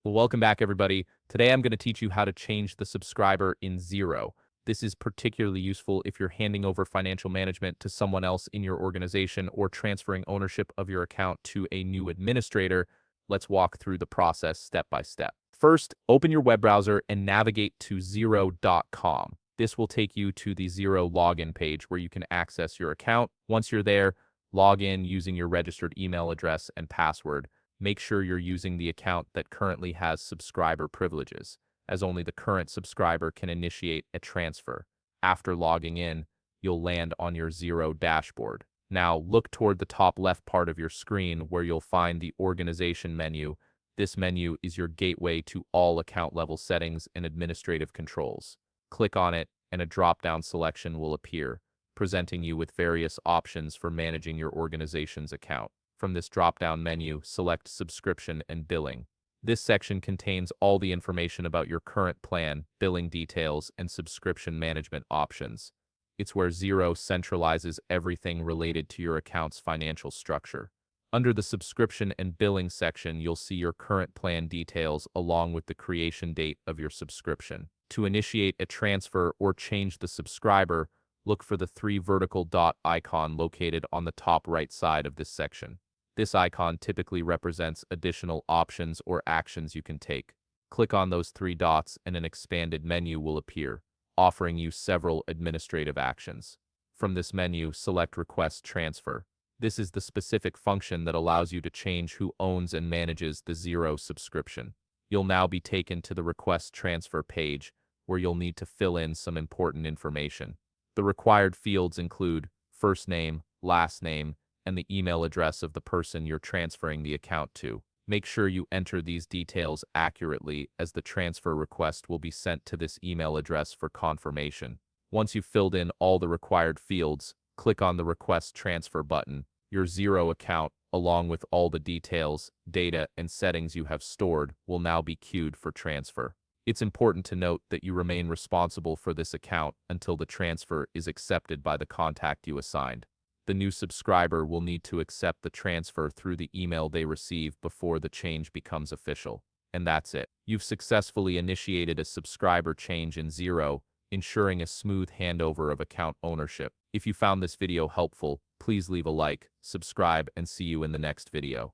Well, welcome back, everybody. Today I'm going to teach you how to change the subscriber in Xero. This is particularly useful if you're handing over financial management to someone else in your organization or transferring ownership of your account to a new administrator. Let's walk through the process step by step. First, open your web browser and navigate to Xero.com. This will take you to the Xero login page where you can access your account. Once you're there, log in using your registered email address and password. Make sure you're using the account that currently has subscriber privileges, as only the current subscriber can initiate a transfer. After logging in, you'll land on your Xero dashboard. Now, look toward the top left part of your screen where you'll find the Organization menu. This menu is your gateway to all account-level settings and administrative controls. Click on it, and a drop-down selection will appear, presenting you with various options for managing your organization's account. From this drop-down menu, select Subscription and Billing. This section contains all the information about your current plan, billing details, and subscription management options. It's where Xero centralizes everything related to your account's financial structure. Under the Subscription and Billing section, you'll see your current plan details along with the creation date of your subscription. To initiate a transfer or change the subscriber, look for the three vertical dot icon located on the top right side of this section. This icon typically represents additional options or actions you can take. Click on those three dots and an expanded menu will appear, offering you several administrative actions. From this menu, select Request Transfer. This is the specific function that allows you to change who owns and manages the Xero subscription. You'll now be taken to the Request Transfer page, where you'll need to fill in some important information. The required fields include first name, last name, and the email address of the person you're transferring the account to. Make sure you enter these details accurately, as the transfer request will be sent to this email address for confirmation. Once you've filled in all the required fields, click on the Request Transfer button. Your Xero account, along with all the details, data, and settings you have stored, will now be queued for transfer. It's important to note that you remain responsible for this account until the transfer is accepted by the contact you assigned. The new subscriber will need to accept the transfer through the email they receive before the change becomes official. And that's it. You've successfully initiated a subscriber change in Xero, ensuring a smooth handover of account ownership. If you found this video helpful, please leave a like, subscribe, and see you in the next video.